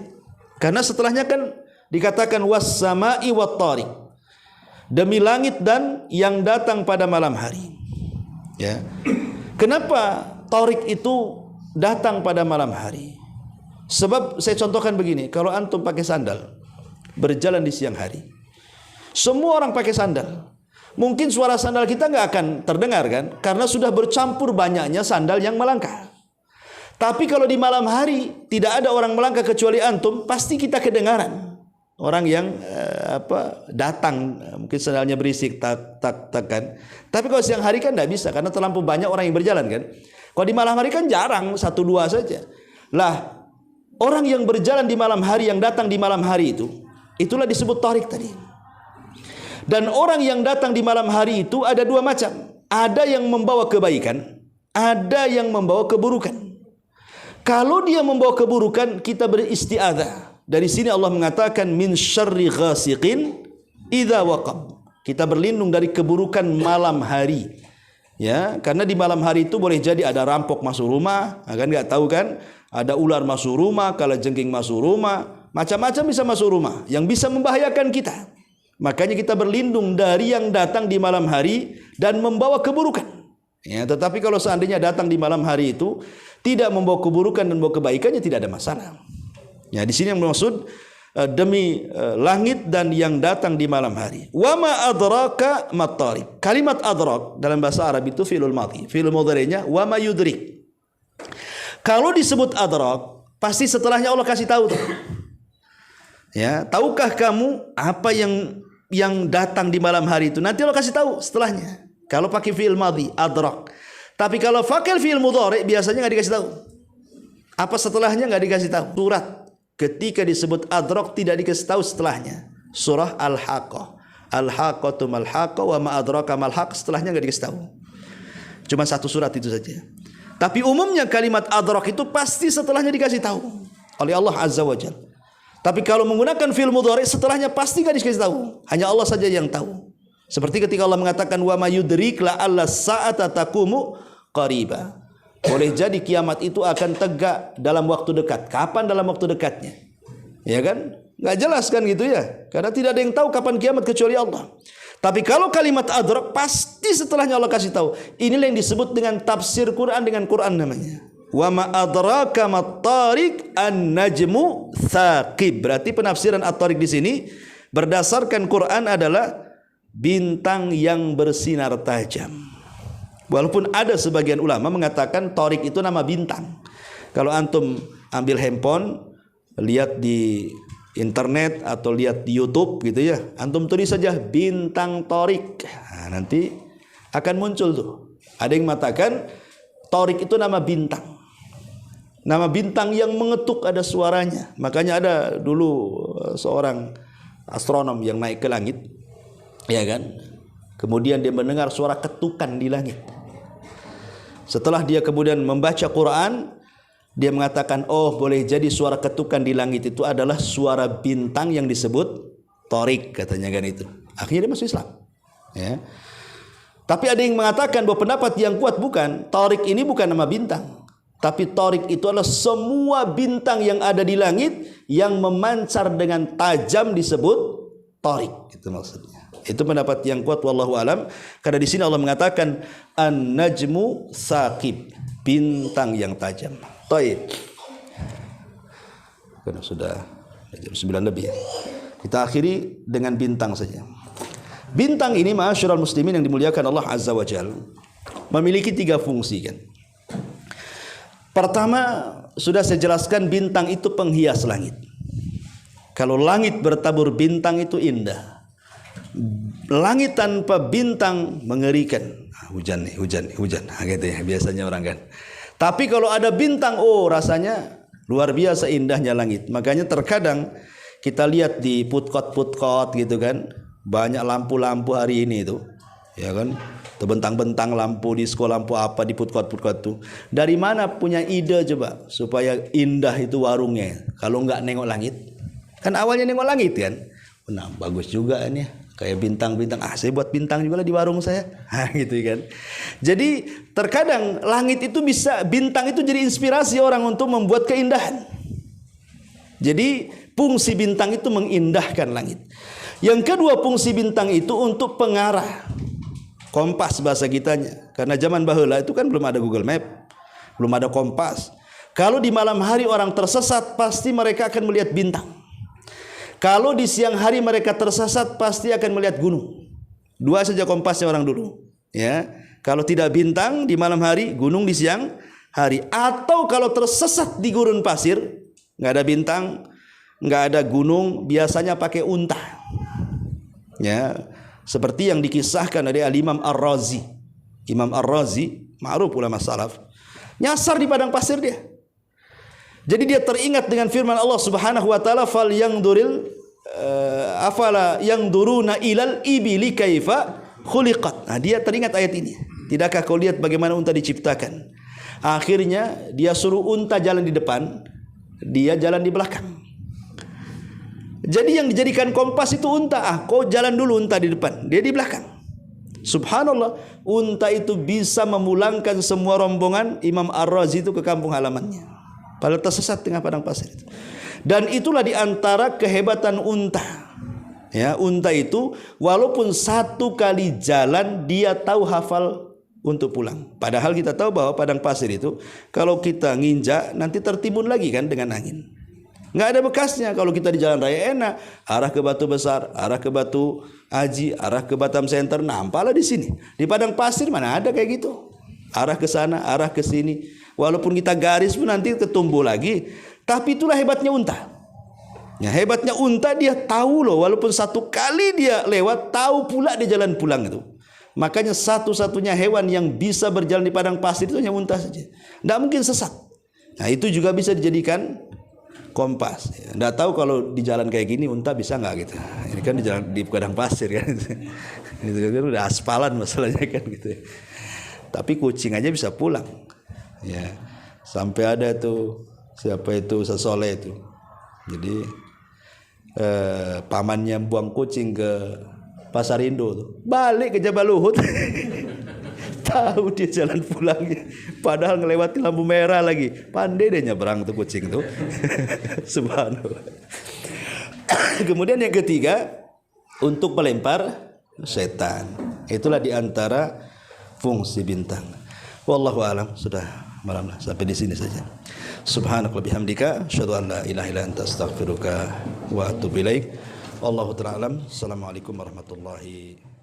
Karena setelahnya kan dikatakan was-sama'i wat-tariq. Demi langit dan yang datang pada malam hari. Ya. Kenapa tariq itu datang pada malam hari? Sebab saya contohkan begini, kalau antum pakai sandal berjalan di siang hari, semua orang pakai sandal, mungkin suara sandal kita nggak akan terdengar kan, karena sudah bercampur banyaknya sandal yang melangkah. Tapi kalau di malam hari tidak ada orang melangkah kecuali antum, pasti kita kedengaran orang yang datang, mungkin sandalnya berisik tak kan. Tapi kalau siang hari kan tidak bisa karena terlampau banyak orang yang berjalan kan. Kalau di malam hari kan jarang, 1-2 saja. Lah, orang yang berjalan di malam hari, yang datang di malam hari itulah disebut tariq tadi. Dan orang yang datang di malam hari itu ada 2 macam. Ada yang membawa kebaikan, ada yang membawa keburukan. Kalau dia membawa keburukan, kita beristi'adzah. Dari sini Allah mengatakan min syarri ghasiqin idza waqab. Kita berlindung dari keburukan malam hari. Ya, karena di malam hari itu boleh jadi ada rampok masuk rumah, kan enggak tahu kan? Ada ular masuk rumah, kalajengking masuk rumah, macam-macam bisa masuk rumah yang bisa membahayakan kita. Makanya kita berlindung dari yang datang di malam hari dan membawa keburukan. Ya, tetapi kalau seandainya datang di malam hari itu tidak membawa keburukan dan membawa kebaikannya, tidak ada masalah. Ya, di sini yang maksud demi langit dan yang datang di malam hari. Wa ma adraka mat-tariq. Kalimat adrak dalam bahasa Arab itu fi'lul madhi. Fi'lul mudhari'nya wa ma yudrik. Kalau disebut adrak, pasti setelahnya Allah kasih tahu tuh. Ya, tahukah kamu apa yang datang di malam hari itu? Nanti Allah kasih tahu setelahnya. Kalau pakai fi'il madhi, adrak. Tapi kalau pakai fi'il mudhari' biasanya enggak dikasih tahu. Apa setelahnya enggak dikasih tahu. Surat ketika disebut adrak tidak dikasih tahu setelahnya. Surah Al-Haqqah. Al-Haqqatu mal-Haqqah wa ma adraka mal-Haqq, setelahnya enggak dikasih tahu. Cuma 1 surat itu saja. Tapi umumnya kalimat adrak itu pasti setelahnya dikasih tahu oleh Allah Azza wa Jalla. Tapi kalau menggunakan fi'il mudhari setelahnya pasti enggak dikasih tahu. Hanya Allah saja yang tahu. Seperti ketika Allah mengatakan wa ma yudrik la alla sa'ata taqumu qariba. Boleh jadi kiamat itu akan tegak dalam waktu dekat. Kapan dalam waktu dekatnya? Ya kan? Nggak jelas kan gitu ya? Karena tidak ada yang tahu kapan kiamat kecuali Allah. Tapi kalau kalimat adrak pasti setelahnya Allah kasih tahu. Inilah yang disebut dengan tafsir Quran dengan Quran namanya. Wa ma adraka mat-tariq an-najmu tsaqib. Berarti penafsiran at-tariq di sini berdasarkan Quran adalah bintang yang bersinar tajam. Walaupun ada sebagian ulama mengatakan tariq itu nama bintang. Kalau antum ambil handphone, lihat di internet atau lihat di YouTube gitu ya, antum tulis saja bintang tariq. Nah, nanti akan muncul tuh. Ada yang mengatakan tariq itu nama bintang. Nama bintang yang mengetuk, ada suaranya. Makanya ada dulu seorang astronom yang naik ke langit, ya kan? Kemudian dia mendengar suara ketukan di langit. Setelah dia kemudian membaca Quran, dia mengatakan, oh boleh jadi suara ketukan di langit itu adalah suara bintang yang disebut tariq, katanya kan itu. Akhirnya dia masuk Islam. Ya. Tapi ada yang mengatakan bahwa pendapat yang kuat bukan, tariq ini bukan nama bintang. Tapi tariq itu adalah semua bintang yang ada di langit yang memancar dengan tajam disebut tariq. Itu maksudnya. Itu pendapat yang kuat wallahu alam, karena di sini Allah mengatakan an-najmu tsaqib, bintang yang tajam. Baik. Karena sudah jam 9 lebih. Kita akhiri dengan bintang saja. Bintang ini ma'asyiral muslimin yang dimuliakan Allah Azza wa Jalla memiliki 3 fungsi kan. Pertama, sudah saya jelaskan bintang itu penghias langit. Kalau langit bertabur bintang itu indah. Langit tanpa bintang mengerikan. Hujan nih, hujan. Gitu ya biasanya orang kan. Tapi kalau ada bintang, oh rasanya luar biasa indahnya langit. Makanya terkadang kita lihat di putkot gitu kan, banyak lampu-lampu hari ini itu, ya kan. terbentang-bentang lampu disco, lampu apa di putkot-putkot tuh. Dari mana punya ide coba supaya indah itu warungnya? Kalau nggak nengok langit, kan awalnya nengok langit kan. Nah bagus juga ini, kayak bintang-bintang. Saya buat bintang juga lah di warung saya, gitu kan. Jadi terkadang langit itu bisa, bintang itu jadi inspirasi orang untuk membuat keindahan. Jadi fungsi bintang itu mengindahkan langit. Yang kedua, fungsi bintang itu untuk pengarah. Kompas bahasa kitanya. Karena zaman baheula itu kan belum ada Google Map, belum ada kompas. Kalau di malam hari orang tersesat, pasti mereka akan melihat bintang. Kalau di siang hari mereka tersesat, pasti akan melihat gunung. Dua saja kompasnya orang dulu, ya. Kalau tidak bintang di malam hari, gunung di siang hari. Atau kalau tersesat di gurun pasir, nggak ada bintang, nggak ada gunung, biasanya pakai unta, ya, seperti yang dikisahkan dari Al-Imam Ar-Razi. Imam Ar-Razi, ma'ruf ulama salaf, nyasar di padang pasir dia. Jadi dia teringat dengan firman Allah Subhanahu wa taala, fal yangduril afala yangduruna ilal ibili kaifa khuliqat. Nah, dia teringat ayat ini. Tidakkah kau lihat bagaimana unta diciptakan? Akhirnya dia suruh unta jalan di depan, dia jalan di belakang. Jadi yang dijadikan kompas itu unta. Kau jalan dulu, unta di depan, dia di belakang. Subhanallah, unta itu bisa memulangkan semua rombongan Imam Ar-Razi itu ke kampung halamannya, padahal tersesat tengah padang pasir itu. Dan itulah diantara kehebatan unta. Ya, unta itu walaupun satu kali jalan dia tahu hafal untuk pulang. Padahal kita tahu bahwa padang pasir itu kalau kita nginjak nanti tertimbun lagi kan dengan angin. Nggak ada bekasnya. Kalau kita di jalan raya enak, arah ke Batu Besar, arah ke Batu Aji, arah ke Batam Center, nampaklah di sini. Di padang pasir mana ada kayak gitu. Arah ke sana, arah ke sini. Walaupun kita garis pun nanti ketumbuh lagi. Tapi itulah hebatnya unta. Ya, hebatnya unta, dia tahu loh, walaupun satu kali dia lewat, tahu pula dia jalan pulang itu. Makanya satu-satunya hewan yang bisa berjalan di padang pasir itu hanya unta saja. Tidak mungkin sesat. Nah itu juga bisa dijadikan kompas. Tidak tahu kalau di jalan kayak gini unta bisa nggak gitu. Ini kan di jalan di padang pasir kan. Itu kan udah aspalan masalahnya kan gitu. Tapi kucing aja bisa pulang. Ya, sampai ada tuh siapa itu Ustaz Soleh itu. Jadi pamannya buang kucing ke Pasar Indo tuh, balik ke Jabal Uhud. Tahu dia jalan pulangnya, padahal ngelewati lampu merah lagi. Pandai dia nyebrang tuh kucing tuh. Subhanallah. Kemudian yang ketiga, untuk melempar setan. Itulah diantara fungsi bintang. Wallahu alam. Sudah malam lah, sampai di sini saja. Subhanallah bihamdika, asyhadu an la ilaha illa anta, astaghfiruka wa atubu ilaik. Wallahu ta'ala alam. Assalamualaikum warahmatullahi